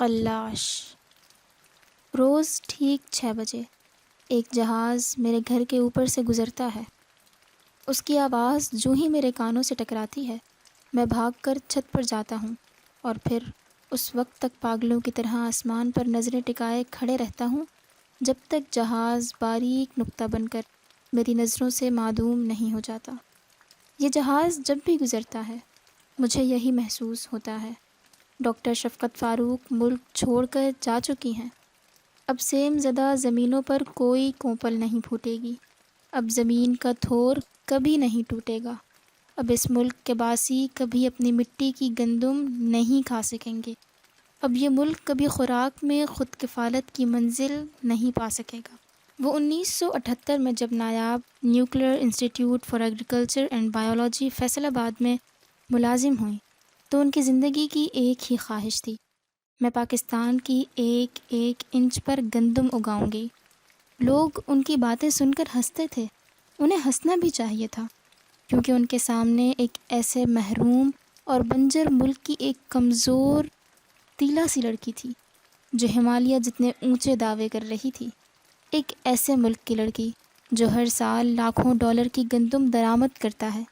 قلاش۔ روز ٹھیک 6 بجے ایک جہاز میرے گھر کے اوپر سے گزرتا ہے۔ اس کی آواز جو ہی میرے کانوں سے ٹکراتی ہے، میں بھاگ کر چھت پر جاتا ہوں اور پھر اس وقت تک پاگلوں کی طرح آسمان پر نظریں ٹکائے کھڑے رہتا ہوں جب تک جہاز باریک نقطہ بن کر میری نظروں سے معدوم نہیں ہو جاتا۔ یہ جہاز جب بھی گزرتا ہے مجھے یہی محسوس ہوتا ہے، ڈاکٹر شفقت فاروق ملک چھوڑ کر جا چکی ہیں۔ اب سیم زدہ زمینوں پر کوئی کوپل نہیں پھوٹے گی، اب زمین کا تھور کبھی نہیں ٹوٹے گا، اب اس ملک کے باسی کبھی اپنی مٹی کی گندم نہیں کھا سکیں گے، اب یہ ملک کبھی خوراک میں خود کفالت کی منزل نہیں پا سکے گا۔ وہ 1978 میں جب نایاب nuclear institute for agriculture and biology Faisal آباد میں ملازم ہوئیں تو ان کی زندگی کی ایک ہی خواہش تھی، میں پاکستان کی ایک ایک انچ پر گندم اگاؤں گی۔ لوگ ان کی باتیں سن کر ہنستے تھے، انہیں ہنسنا بھی چاہیے تھا، کیونکہ ان کے سامنے ایک ایسے محروم اور بنجر ملک کی ایک کمزور تیلا سی لڑکی تھی جو ہمالیہ جتنے اونچے دعوے کر رہی تھی، ایک ایسے ملک کی لڑکی جو ہر سال لاکھوں ڈالر کی گندم درآمد کرتا ہے،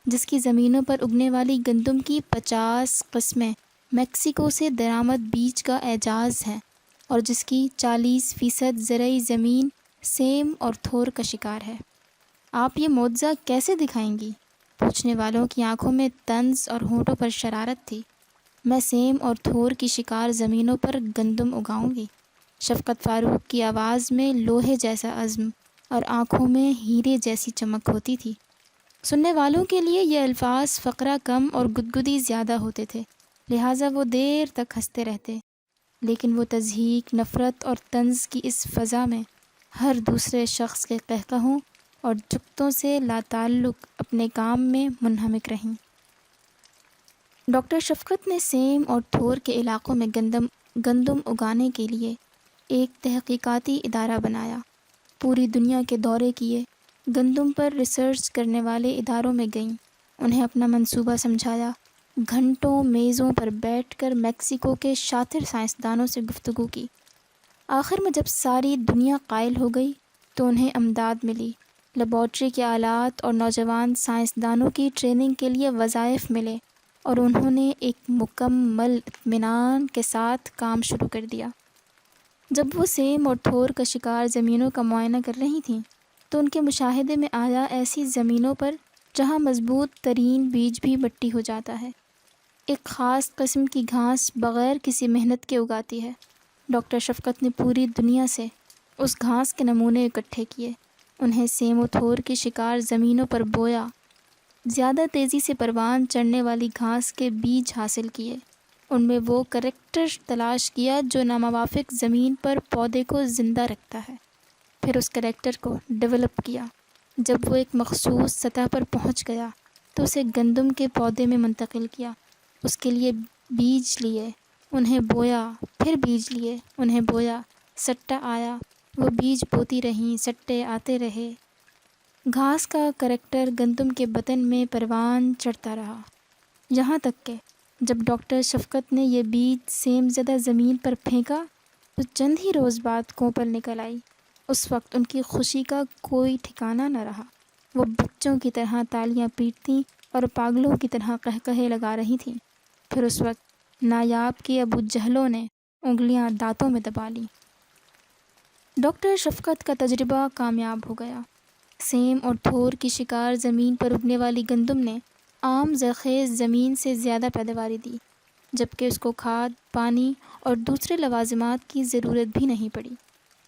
جس کی زمینوں پر اگنے والی گندم کی 50 قسمیں میکسیکو سے درآمد بیج کا اعجاز ہیں، اور جس کی 40% زرعی زمین سیم اور تھور کا شکار ہے۔ آپ یہ معجزہ کیسے دکھائیں گی؟ پوچھنے والوں کی آنکھوں میں طنز اور ہونٹوں پر شرارت تھی۔ میں سیم اور تھور کی شکار زمینوں پر گندم اگاؤں گی۔ شفقت فاروق کی آواز میں لوہے جیسا عزم اور آنکھوں میں ہیرے جیسی چمک ہوتی تھی۔ سننے والوں کے لیے یہ الفاظ فقرہ کم اور گدگدی زیادہ ہوتے تھے، لہٰذا وہ دیر تک ہنستے رہتے، لیکن وہ تضحیک، نفرت اور طنز کی اس فضا میں ہر دوسرے شخص کے قہقہوں اور جگتوں سے لاتعلق اپنے کام میں منہمک رہیں۔ ڈاکٹر شفقت نے سیم اور تھور کے علاقوں میں گندم اگانے کے لیے ایک تحقیقاتی ادارہ بنایا، پوری دنیا کے دورے کیے، گندم پر ریسرچ کرنے والے اداروں میں گئیں، انہیں اپنا منصوبہ سمجھایا، گھنٹوں میزوں پر بیٹھ کر میکسیکو کے شاطر سائنسدانوں سے گفتگو کی۔ آخر میں جب ساری دنیا قائل ہو گئی تو انہیں امداد ملی، لیبارٹری کے آلات اور نوجوان سائنسدانوں کی ٹریننگ کے لیے وظائف ملے، اور انہوں نے ایک مکمل اطمینان کے ساتھ کام شروع کر دیا۔ جب وہ سیم اور تھور کا شکار زمینوں کا معائنہ کر رہی تھیں تو ان کے مشاہدے میں آیا ایسی زمینوں پر جہاں مضبوط ترین بیج بھی مٹی ہو جاتا ہے، ایک خاص قسم کی گھاس بغیر کسی محنت کے اگاتی ہے۔ ڈاکٹر شفقت نے پوری دنیا سے اس گھاس کے نمونے اکٹھے کیے، انہیں سیم و تھور کی شکار زمینوں پر بویا، زیادہ تیزی سے پروان چڑھنے والی گھاس کے بیج حاصل کیے، ان میں وہ کریکٹر تلاش کیا جو ناموافق زمین پر پودے کو زندہ رکھتا ہے، پھر اس کریکٹر کو ڈیولپ کیا۔ جب وہ ایک مخصوص سطح پر پہنچ گیا تو اسے گندم کے پودے میں منتقل کیا، اس کے لیے بیج لیے، انہیں بویا، پھر بیج لیے، انہیں بویا، سٹا آیا، وہ بیج بوتی رہیں، سٹے آتے رہے، گھاس کا کریکٹر گندم کے بطن میں پروان چڑھتا رہا، یہاں تک کہ جب ڈاکٹر شفقت نے یہ بیج سیم زدہ زمین پر پھینکا تو چند ہی روز بعد کوپل نکل آئی۔ اس وقت ان کی خوشی کا کوئی ٹھکانہ نہ رہا، وہ بچوں کی طرح تالیاں پیٹتیں اور پاگلوں کی طرح قہقہے لگا رہی تھیں۔ پھر اس وقت نایاب کے ابو جہلوں نے انگلیاں دانتوں میں دبا لیں۔ ڈاکٹر شفقت کا تجربہ کامیاب ہو گیا۔ سیم اور تھور کی شکار زمین پر اگنے والی گندم نے عام زرخیز زمین سے زیادہ پیداواری دی، جبکہ اس کو کھاد، پانی اور دوسرے لوازمات کی ضرورت بھی نہیں پڑی۔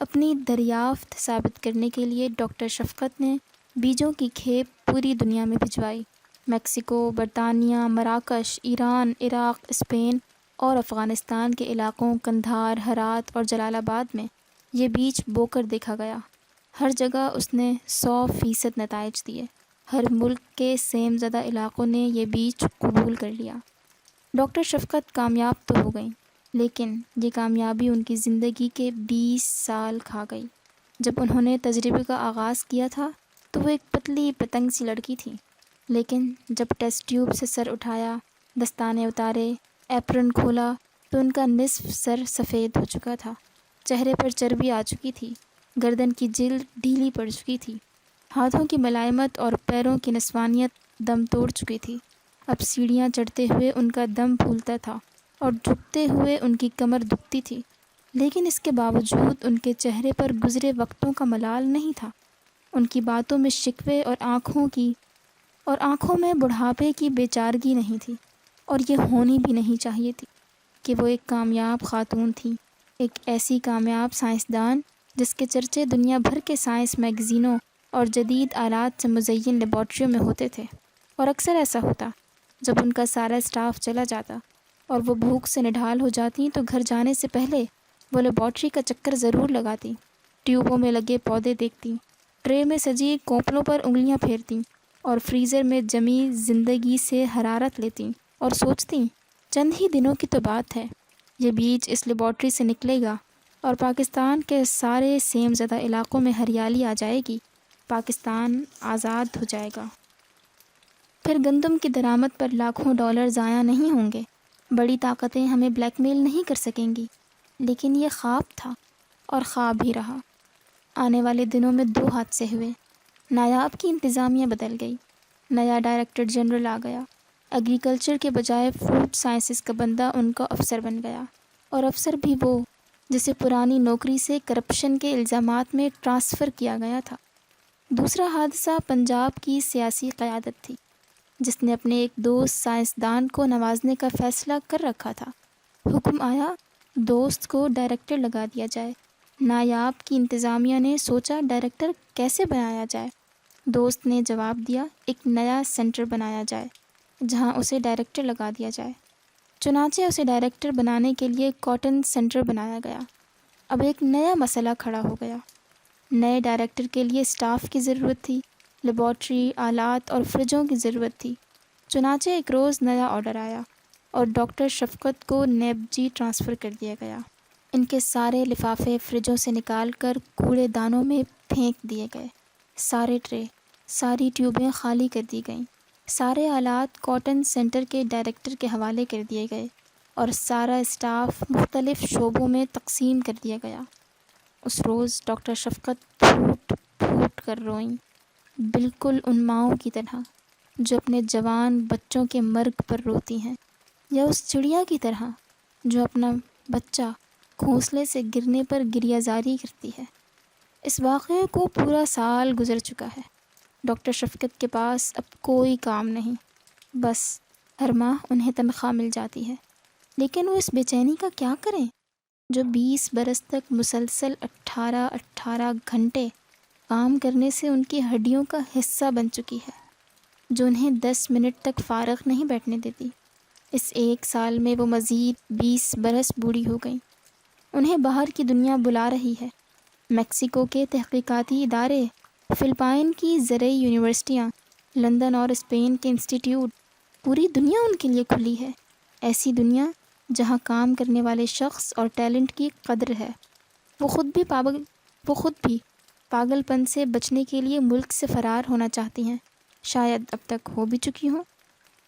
اپنی دریافت ثابت کرنے کے لیے ڈاکٹر شفقت نے بیجوں کی کھیپ پوری دنیا میں بھجوائی، میکسیکو، برطانیہ، مراکش، ایران، عراق، اسپین اور افغانستان کے علاقوں قندھار، ہرات اور جلال آباد میں یہ بیج بو کر دیکھا گیا۔ ہر جگہ اس نے 100% نتائج دیے، ہر ملک کے سیم زدہ علاقوں نے یہ بیج قبول کر لیا۔ ڈاکٹر شفقت کامیاب تو ہو گئیں، لیکن یہ کامیابی ان کی زندگی کے 20 سال کھا گئی۔ جب انہوں نے تجربے کا آغاز کیا تھا تو وہ ایک پتلی پتنگ سی لڑکی تھی، لیکن جب ٹیسٹ ٹیوب سے سر اٹھایا، دستانے اتارے، ایپرن کھولا تو ان کا نصف سر سفید ہو چکا تھا، چہرے پر چربی آ چکی تھی، گردن کی جلد ڈھیلی پڑ چکی تھی، ہاتھوں کی ملائمت اور پیروں کی نسوانیت دم توڑ چکی تھی۔ اب سیڑھیاں چڑھتے ہوئے ان کا دم پھولتا تھا اور جھکتے ہوئے ان کی کمر دکھتی تھی، لیکن اس کے باوجود ان کے چہرے پر گزرے وقتوں کا ملال نہیں تھا۔ ان کی باتوں میں شکوے اور آنکھوں میں بڑھاپے کی بے چارگی نہیں تھی، اور یہ ہونی بھی نہیں چاہیے تھی کہ وہ ایک کامیاب خاتون تھیں، ایک ایسی کامیاب سائنسدان جس کے چرچے دنیا بھر کے سائنس میگزینوں اور جدید آلات سے مزین لیبارٹریوں میں ہوتے تھے۔ اور اکثر ایسا ہوتا جب ان کا سارا اسٹاف چلا جاتا اور وہ بھوک سے نڈھال ہو جاتی تو گھر جانے سے پہلے وہ لیبارٹری کا چکر ضرور لگاتی، ٹیوبوں میں لگے پودے دیکھتی، ٹرے میں سجی کوپلوں پر انگلیاں پھیرتی اور فریزر میں جمی زندگی سے حرارت لیتی اور سوچتی چند ہی دنوں کی تو بات ہے، یہ بیج اس لیبارٹری سے نکلے گا اور پاکستان کے سارے سیم زدہ علاقوں میں ہریالی آ جائے گی، پاکستان آزاد ہو جائے گا۔ پھر گندم کی درآمد پر لاکھوں ڈالر ضائع نہیں ہوں گے، بڑی طاقتیں ہمیں بلیک میل نہیں کر سکیں گی۔ لیکن یہ خواب تھا اور خواب ہی رہا۔ آنے والے دنوں میں 2 حادثے ہوئے۔ نایاب کی انتظامیہ بدل گئی، نیا ڈائریکٹر جنرل آ گیا، ایگریکلچر کے بجائے فوڈ سائنسز کا بندہ ان کا افسر بن گیا، اور افسر بھی وہ جسے پرانی نوکری سے کرپشن کے الزامات میں ٹرانسفر کیا گیا تھا۔ دوسرا حادثہ پنجاب کی سیاسی قیادت تھی، جس نے اپنے ایک دوست سائنسدان کو نوازنے کا فیصلہ کر رکھا تھا۔ حکم آیا دوست کو ڈائریکٹر لگا دیا جائے۔ نایاب کی انتظامیہ نے سوچا ڈائریکٹر کیسے بنایا جائے۔ دوست نے جواب دیا ایک نیا سینٹر بنایا جائے جہاں اسے ڈائریکٹر لگا دیا جائے۔ چنانچہ اسے ڈائریکٹر بنانے کے لیے کاٹن سینٹر بنایا گیا۔ اب ایک نیا مسئلہ کھڑا ہو گیا۔ نئے ڈائریکٹر کے لیے اسٹاف کی ضرورت تھی، لیبارٹری، آلات اور فریجوں کی ضرورت تھی۔ چنانچہ ایک روز نیا آرڈر آیا اور ڈاکٹر شفقت کو نیب جی ٹرانسفر کر دیا گیا۔ ان کے سارے لفافے فریجوں سے نکال کر کوڑے دانوں میں پھینک دیے گئے، سارے ٹرے، ساری ٹیوبیں خالی کر دی گئیں، سارے آلات کاٹن سینٹر کے ڈائریکٹر کے حوالے کر دیے گئے اور سارا اسٹاف مختلف شعبوں میں تقسیم کر دیا گیا۔ اس روز ڈاکٹر شفقت پھوٹ پھوٹ کر روئیں، بالکل ان ماؤں کی طرح جو اپنے جوان بچوں کے مرگ پر روتی ہیں، یا اس چڑیا کی طرح جو اپنا بچہ گھونسلے سے گرنے پر گریہ زاری کرتی ہے۔ اس واقعے کو پورا سال گزر چکا ہے۔ ڈاکٹر شفقت کے پاس اب کوئی کام نہیں، بس ہر ماہ انہیں تنخواہ مل جاتی ہے، لیکن وہ اس بے چینی کا کیا کریں جو 20 برس تک مسلسل 18 گھنٹے کام کرنے سے ان کی ہڈیوں کا حصہ بن چکی ہے، جو انہیں 10 منٹ تک فارغ نہیں بیٹھنے دیتی۔ اس 1 سال میں وہ مزید 20 برس بوڑھی ہو گئیں۔ انہیں باہر کی دنیا بلا رہی ہے، میکسیکو کے تحقیقاتی ادارے، فلپائن کی زرعی یونیورسٹیاں، لندن اور اسپین کے انسٹیٹیوٹ، پوری دنیا ان کے لیے کھلی ہے، ایسی دنیا جہاں کام کرنے والے شخص اور ٹیلنٹ کی قدر ہے۔ وہ خود بھی پاگل پن سے بچنے کے لیے ملک سے فرار ہونا چاہتی ہیں، شاید اب تک ہو بھی چکی ہوں۔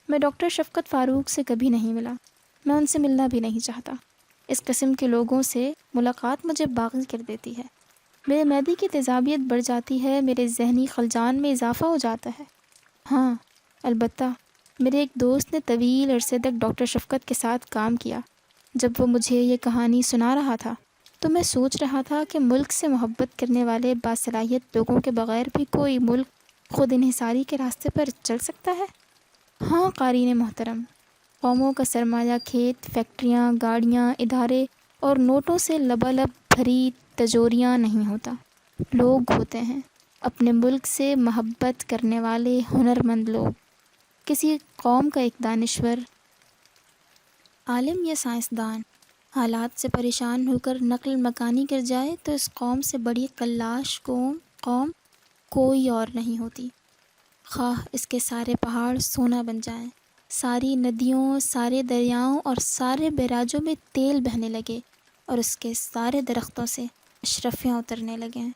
میں ڈاکٹر شفقت فاروق سے کبھی نہیں ملا، میں ان سے ملنا بھی نہیں چاہتا۔ اس قسم کے لوگوں سے ملاقات مجھے باغی کر دیتی ہے، میرے معدے کی تیزابیت بڑھ جاتی ہے، میرے ذہنی خلجان میں اضافہ ہو جاتا ہے۔ ہاں، البتہ میرے ایک دوست نے طویل عرصے تک ڈاکٹر شفقت کے ساتھ کام کیا۔ جب وہ مجھے یہ کہانی سنا رہا تھا تو میں سوچ رہا تھا کہ ملک سے محبت کرنے والے باصلاحیت لوگوں کے بغیر بھی کوئی ملک خود انحصاری کے راستے پر چل سکتا ہے۔ ہاں قارئین محترم، قوموں کا سرمایہ کھیت، فیکٹریاں، گاڑیاں، ادارے اور نوٹوں سے لبالب بھری تجوریاں نہیں ہوتا، لوگ ہوتے ہیں، اپنے ملک سے محبت کرنے والے ہنرمند لوگ۔ کسی قوم کا ایک دانشور، عالم یا سائنسدان حالات سے پریشان ہو کر نقل مکانی کر جائے تو اس قوم سے بڑی کلاش قوم کوئی اور نہیں ہوتی، خواہ اس کے سارے پہاڑ سونا بن جائیں، ساری ندیوں، سارے دریاؤں اور سارے بیراجوں میں تیل بہنے لگے اور اس کے سارے درختوں سے اشرفیاں اترنے لگیں۔